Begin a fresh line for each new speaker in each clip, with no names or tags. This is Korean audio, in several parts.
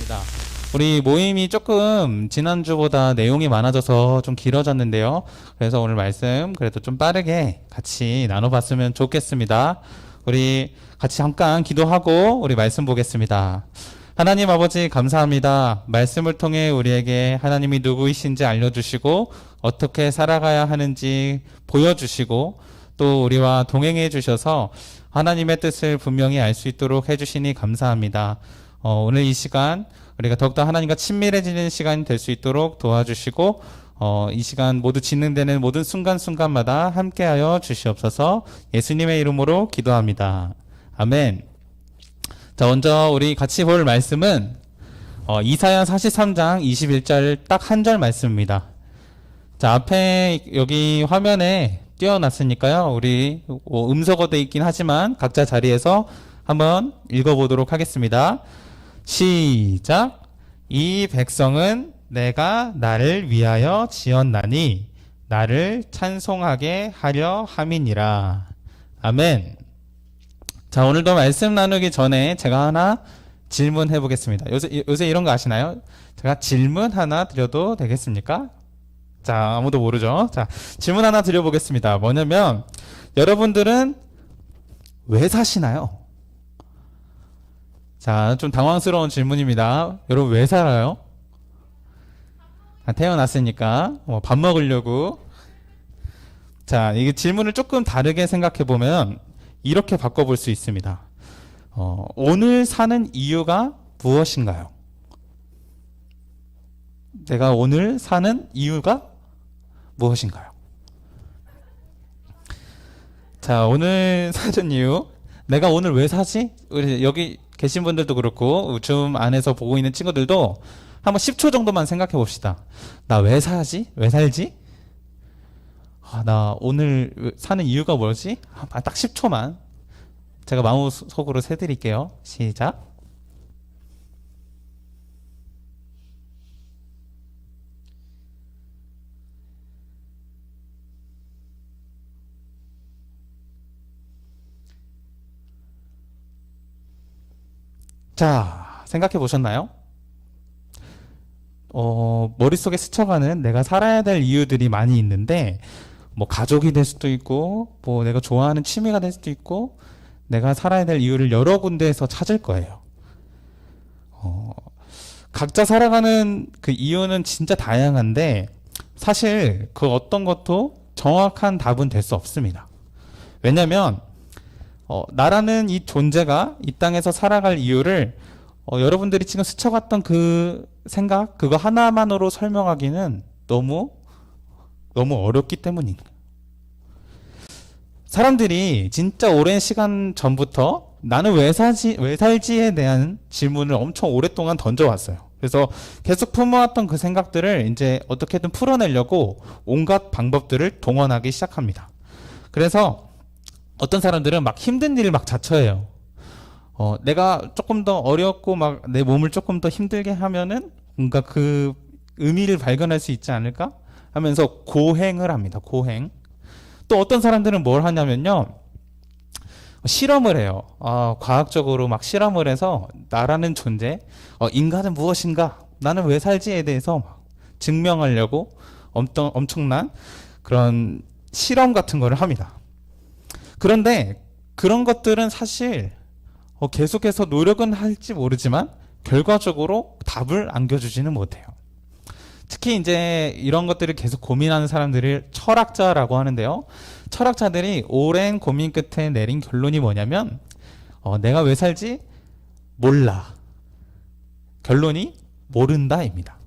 하겠습니다. 우리 모임이 조금 지난주보다 내용이 많아져서 좀 길어졌는데요. 그래서 오늘 말씀 그래도 좀 빠르게 같이 나눠봤으면 좋겠습니다. 우리 같이 잠깐 기도하고 우리 말씀 보겠습니다. 하나님 아버지 감사합니다. 말씀을 통해 우리에게 하나님이 누구이신지 알려주시고 어떻게 살아가야 하는지 보여주시고 또 우리와 동행해 주셔서 하나님의 뜻을 분명히 알 수 있도록 해주시니 감사합니다. 오늘 이 시간 우리가 더욱더 하나님과 친밀해지는 시간이 될 수 있도록 도와주시고 이 시간 모두 진행되는 모든 순간순간마다 함께하여 주시옵소서. 예수님의 이름으로 기도합니다. 아멘. 자, 먼저 우리 같이 볼 말씀은 이사야 43장 21절 딱 한 절 말씀입니다. 자, 앞에 여기 화면에 띄워놨으니까요. 우리 음소거 돼 있긴 하지만 각자 자리에서 한번 읽어보도록 하겠습니다. 시작. 이 백성은 내가 나를 위하여 지었나니 나를 찬송하게 하려 함이니라. 아멘. 자, 오늘도 말씀 나누기 전에 제가 하나 질문해 보겠습니다. 요새 이런 거 아시나요? 제가 질문 하나 드려도 되겠습니까? 자, 아무도 모르죠? 자, 질문 하나 드려보겠습니다. 뭐냐면, 여러분들은 왜 사시나요? 자, 좀 당황스러운 질문입니다. 여러분 왜 살아요? 태어났으니까 밥 먹으려고. 자, 이 질문을 조금 다르게 생각해 보면 이렇게 바꿔볼 수 있습니다. 오늘 사는 이유가 무엇인가요? 내가 오늘 사는 이유가 무엇인가요? 자, 오늘 사는 이유. 내가 오늘 왜 사지? 우리 여기 계신 분들도 그렇고 줌 안에서 보고 있는 친구들도 한번 10초 정도만 생각해 봅시다. 나 왜 사지? 왜 살지? 나 오늘 사는 이유가 뭐지? 딱 10초만 제가 마음속으로 세드릴게요. 시작. 자, 생각해 보셨나요? 머릿속에 스쳐가는 내가 살아야 될 이유들이 많이 있는데, 뭐 가족이 될 수도 있고, 뭐 내가 좋아하는 취미가 될 수도 있고, 내가 살아야 될 이유를 여러 군데에서 찾을 거예요. 각자 살아가는 그 이유는 진짜 다양한데, 사실 그 어떤 것도 정확한 답은 될 수 없습니다. 왜냐면, 나라는 이 존재가 이 땅에서 살아갈 이유를 여러분들이 지금 스쳐갔던 그 생각, 그거 하나만으로 설명하기는 너무 어렵기 때문입니다. 사람들이 진짜 오랜 시간 전부터 나는 왜 살지에 대한 질문을 엄청 오랫동안 던져왔어요. 그래서 계속 품어왔던 그 생각들을 이제 어떻게든 풀어내려고 온갖 방법들을 동원하기 시작합니다. 그래서 어떤 사람들은 막 힘든 일을 막 자처해요. 내가 조금 더 어렵고 막 내 몸을 조금 더 힘들게 하면은 뭔가 그 의미를 발견할 수 있지 않을까 하면서 고행을 합니다. 고행. 또 어떤 사람들은 뭘 하냐면요. 실험을 해요. 과학적으로 막 실험을 해서 나라는 존재, 인간은 무엇인가, 나는 왜 살지에 대해서 막 증명하려고 엄청난 그런 실험 같은 거를 합니다. 그런데 그런 것들은 사실 계속해서 노력은 할지 모르지만 결과적으로 답을 안겨주지는 못해요. 특히 이제 이런 것들을 계속 고민하는 사람들을 철학자라고 하는데요. 철학자들이 오랜 고민 끝에 내린 결론이 뭐냐면 내가 왜 살지? 몰라. 결론이 모른다입니다.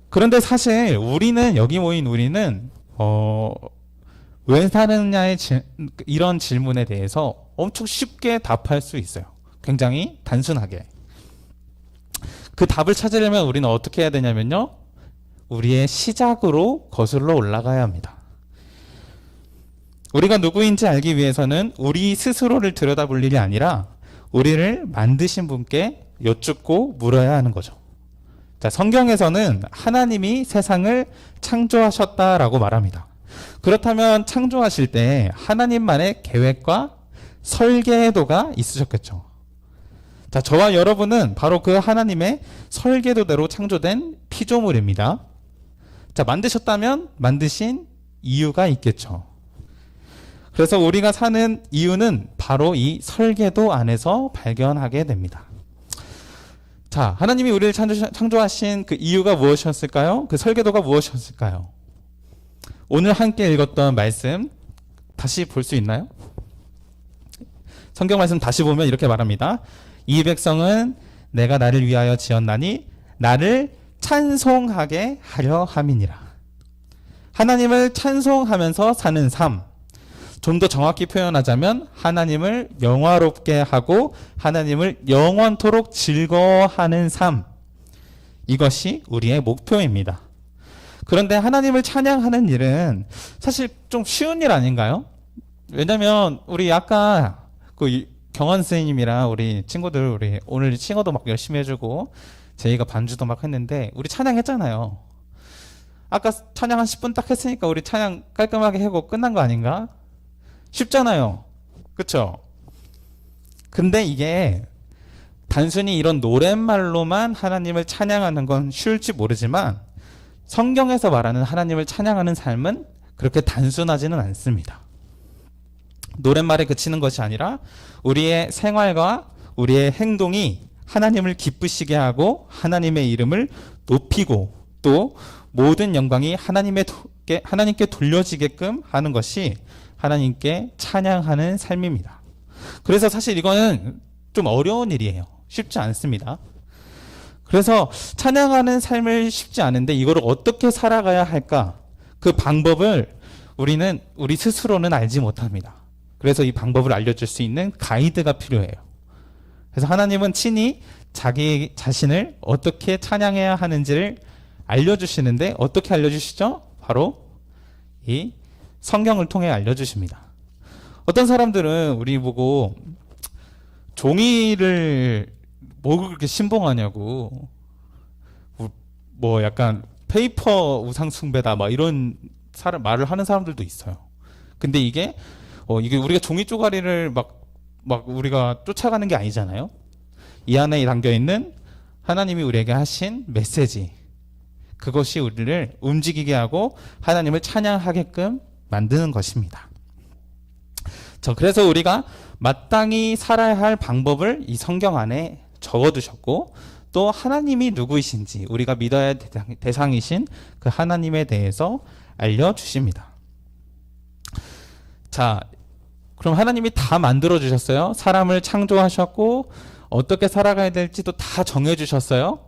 그런데 사실 우리는 여기 모인 우리는 왜 사느냐의 이런 질문에 대해서 엄청 쉽게 답할 수 있어요. 굉장히 단순하게. 그 답을 찾으려면 우리는 어떻게 해야 되냐면요. 우리의 시작으로 거슬러 올라가야 합니다. 우리가 누구인지 알기 위해서는 우리 스스로를 들여다볼 일이 아니라 우리를 만드신 분께 여쭙고 물어야 하는 거죠. 자, 성경에서는 하나님이 세상을 창조하셨다라고 말합니다. 그렇다면 창조하실 때 하나님만의 계획과 설계도가 있으셨겠죠. 자, 저와 여러분은 바로 그 하나님의 설계도대로 창조된 피조물입니다. 자, 만드셨다면 만드신 이유가 있겠죠. 그래서 우리가 사는 이유는 바로 이 설계도 안에서 발견하게 됩니다. 자, 하나님이 우리를 창조하신 그 이유가 무엇이었을까요? 그 설계도가 무엇이었을까요? 오늘 함께 읽었던 말씀 다시 볼 수 있나요? 성경 말씀 다시 보면 이렇게 말합니다. 이 백성은 내가 나를 위하여 지었나니 나를 찬송하게 하려 함이니라. 하나님을 찬송하면서 사는 삶, 좀 더 정확히 표현하자면 하나님을 영화롭게 하고 하나님을 영원토록 즐거워하는 삶, 이것이 우리의 목표입니다. 그런데 하나님을 찬양하는 일은 사실 좀 쉬운 일 아닌가요? 왜냐면 우리 아까 그 경원 선생님이랑 우리 친구들, 우리 오늘 칭어도 막 열심히 해주고 제이가 반주도 막 했는데 우리 찬양했잖아요. 아까 찬양 한 10분 딱 했으니까 우리 찬양 깔끔하게 하고 끝난 거 아닌가? 쉽잖아요. 그쵸? 근데 이게 단순히 이런 노랫말로만 하나님을 찬양하는 건 쉬울지 모르지만 성경에서 말하는 하나님을 찬양하는 삶은 그렇게 단순하지는 않습니다. 노랫말에 그치는 것이 아니라 우리의 생활과 우리의 행동이 하나님을 기쁘시게 하고 하나님의 이름을 높이고 또 모든 영광이 하나님께 돌려지게끔 하는 것이 하나님께 찬양하는 삶입니다. 그래서 사실 이거는 좀 어려운 일이에요. 쉽지 않습니다. 그래서 찬양하는 삶을 쉽지 않은데 이거를 어떻게 살아가야 할까? 그 방법을 우리 스스로는 알지 못합니다. 그래서 이 방법을 알려줄 수 있는 가이드가 필요해요. 그래서 하나님은 친히 자기 자신을 어떻게 찬양해야 하는지를 알려주시는데 어떻게 알려주시죠? 바로 이 성경을 통해 알려주십니다. 어떤 사람들은 우리 보고 종이를 뭐 그렇게 신봉하냐고, 뭐 약간 페이퍼 우상숭배다 막 이런 말을 하는 사람들도 있어요. 근데 이게 우리가 종이 쪼가리를 막 우리가 쫓아가는 게 아니잖아요. 이 안에 담겨 있는 하나님이 우리에게 하신 메시지, 그것이 우리를 움직이게 하고 하나님을 찬양하게끔 만드는 것입니다. 그래서 우리가 마땅히 살아야 할 방법을 이 성경 안에 적어두셨고 또 하나님이 누구이신지 우리가 믿어야 할 대상이신 그 하나님에 대해서 알려주십니다. 자, 그럼 하나님이 다 만들어주셨어요. 사람을 창조하셨고 어떻게 살아가야 될지도 다 정해주셨어요.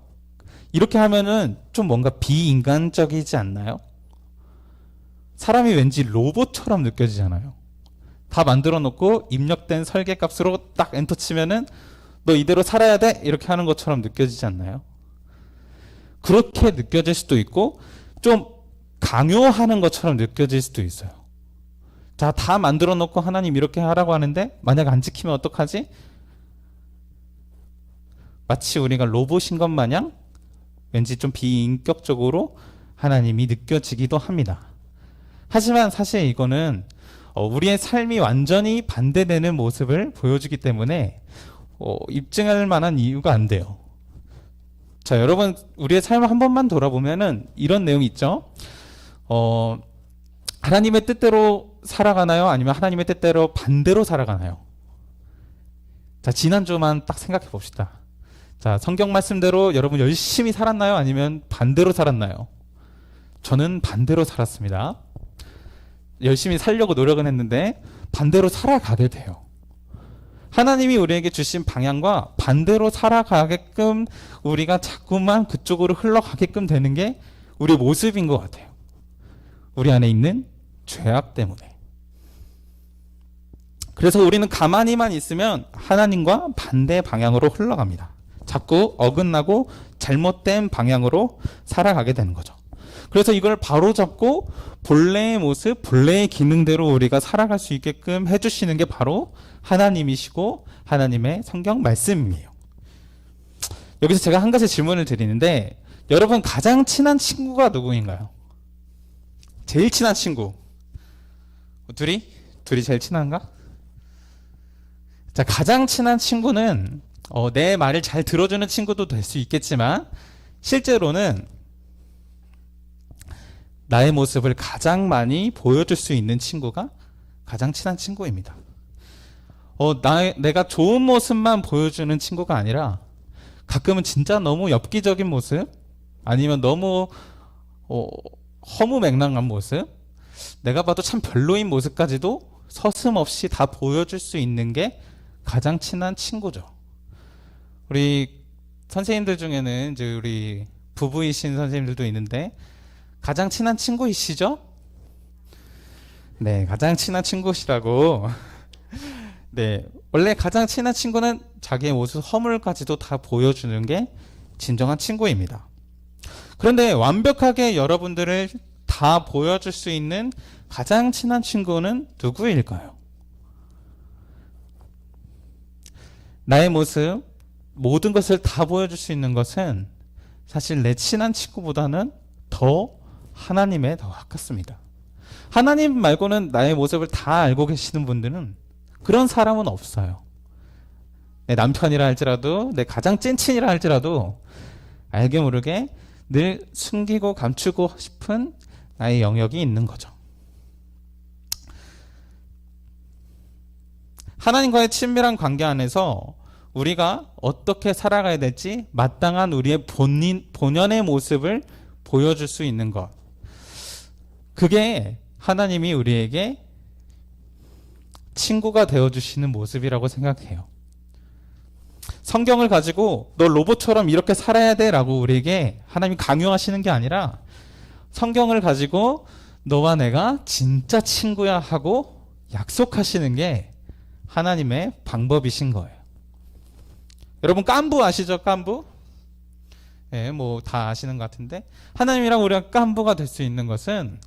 이렇게 하면은 좀 뭔가 비인간적이지 않나요? 사람이 왠지 로봇처럼 느껴지잖아요. 다 만들어 놓고 입력된 설계값으로 딱 엔터 치면은 너 이대로 살아야 돼? 이렇게 하는 것처럼 느껴지지 않나요? 그렇게 느껴질 수도 있고 좀 강요하는 것처럼 느껴질 수도 있어요. 자, 다 만들어 놓고 하나님 이렇게 하라고 하는데 만약 안 지키면 어떡하지? 마치 우리가 로봇인 것 마냥 왠지 좀 비인격적으로 하나님이 느껴지기도 합니다. 하지만 사실 이거는 우리의 삶이 완전히 반대되는 모습을 보여주기 때문에 입증할 만한 이유가 안 돼요. 자, 여러분 우리의 삶을 한 번만 돌아보면은 이런 내용이 있죠. 하나님의 뜻대로 살아가나요? 아니면 하나님의 뜻대로 반대로 살아가나요? 자, 지난주만 딱 생각해 봅시다. 자, 성경 말씀대로 여러분 열심히 살았나요? 아니면 반대로 살았나요? 저는 반대로 살았습니다. 열심히 살려고 노력은 했는데 반대로 살아가게 돼요. 하나님이 우리에게 주신 방향과 반대로 살아가게끔 우리가 자꾸만 그쪽으로 흘러가게끔 되는 게 우리의 모습인 것 같아요. 우리 안에 있는 죄악 때문에. 그래서 우리는 가만히만 있으면 하나님과 반대 방향으로 흘러갑니다. 자꾸 어긋나고 잘못된 방향으로 살아가게 되는 거죠. 그래서 이걸 바로잡고 본래의 모습, 본래의 기능대로 우리가 살아갈 수 있게끔 해주시는 게 바로 하나님이시고 하나님의 성경 말씀이에요. 여기서 제가 한 가지 질문을 드리는데 여러분 가장 친한 친구가 누구인가요? 제일 친한 친구. 둘이 제일 친한가? 자, 가장 친한 친구는 내 말을 잘 들어주는 친구도 될 수 있겠지만 실제로는 나의 모습을 가장 많이 보여줄 수 있는 친구가 가장 친한 친구입니다. 내가 좋은 모습만 보여주는 친구가 아니라 가끔은 진짜 너무 엽기적인 모습, 아니면 너무 허무맹랑한 모습, 내가 봐도 참 별로인 모습까지도 서슴없이 다 보여줄 수 있는 게 가장 친한 친구죠. 우리 선생님들 중에는 이제 우리 부부이신 선생님들도 있는데 가장 친한 친구이시죠? 네, 가장 친한 친구시라고. 네, 원래 가장 친한 친구는 자기의 모습 허물까지도 다 보여주는 게 진정한 친구입니다. 그런데 완벽하게 여러분들을 다 보여줄 수 있는 가장 친한 친구는 누구일까요? 나의 모습, 모든 것을 다 보여줄 수 있는 것은 사실 내 친한 친구보다는 더 하나님에 더 가깝습니다. 하나님 말고는 나의 모습을 다 알고 계시는 분들은 그런 사람은 없어요. 내 남편이라 할지라도, 내 가장 찐친이라 할지라도 알게 모르게 늘 숨기고 감추고 싶은 나의 영역이 있는 거죠. 하나님과의 친밀한 관계 안에서 우리가 어떻게 살아가야 될지 마땅한 우리의 본연의 모습을 보여줄 수 있는 것, 그게 하나님이 우리에게 친구가 되어주시는 모습이라고 생각해요. 성경을 가지고 너 로봇처럼 이렇게 살아야 돼 라고 우리에게 하나님이 강요하시는 게 아니라 성경을 가지고 너와 내가 진짜 친구야 하고 약속하시는 게 하나님의 방법이신 거예요. 여러분 깐부 아시죠? 깐부? 네, 뭐 다 아시는 것 같은데 하나님이랑 우리가 깐부가 될 수 있는 것은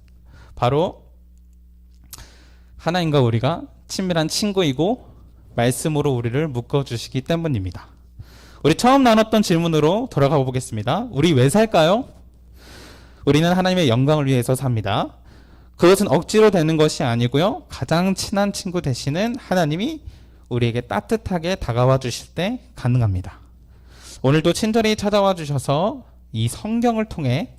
바로 하나님과 우리가 친밀한 친구이고 말씀으로 우리를 묶어주시기 때문입니다. 우리 처음 나눴던 질문으로 돌아가 보겠습니다. 우리 왜 살까요? 우리는 하나님의 영광을 위해서 삽니다. 그것은 억지로 되는 것이 아니고요. 가장 친한 친구 되시는 하나님이 우리에게 따뜻하게 다가와 주실 때 가능합니다. 오늘도 친절히 찾아와 주셔서 이 성경을 통해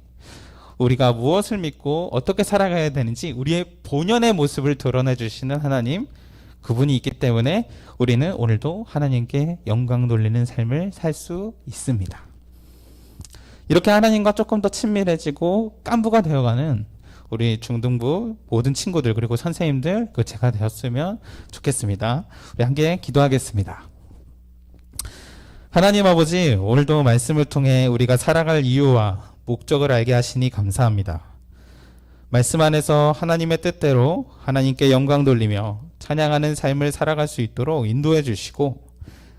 우리가 무엇을 믿고 어떻게 살아가야 되는지 우리의 본연의 모습을 드러내 주시는 하나님, 그분이 있기 때문에 우리는 오늘도 하나님께 영광 돌리는 삶을 살 수 있습니다. 이렇게 하나님과 조금 더 친밀해지고 깐부가 되어가는 우리 중등부 모든 친구들 그리고 선생님들 제가 되었으면 좋겠습니다. 우리 함께 기도하겠습니다. 하나님 아버지, 오늘도 말씀을 통해 우리가 살아갈 이유와 목적을 알게 하시니 감사합니다. 말씀 안에서 하나님의 뜻대로 하나님께 영광 돌리며 찬양하는 삶을 살아갈 수 있도록 인도해 주시고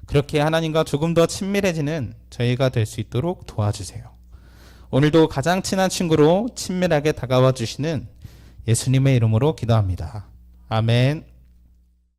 그렇게 하나님과 조금 더 친밀해지는 저희가 될 수 있도록 도와주세요. 오늘도 가장 친한 친구로 친밀하게 다가와 주시는 예수님의 이름으로 기도합니다. 아멘.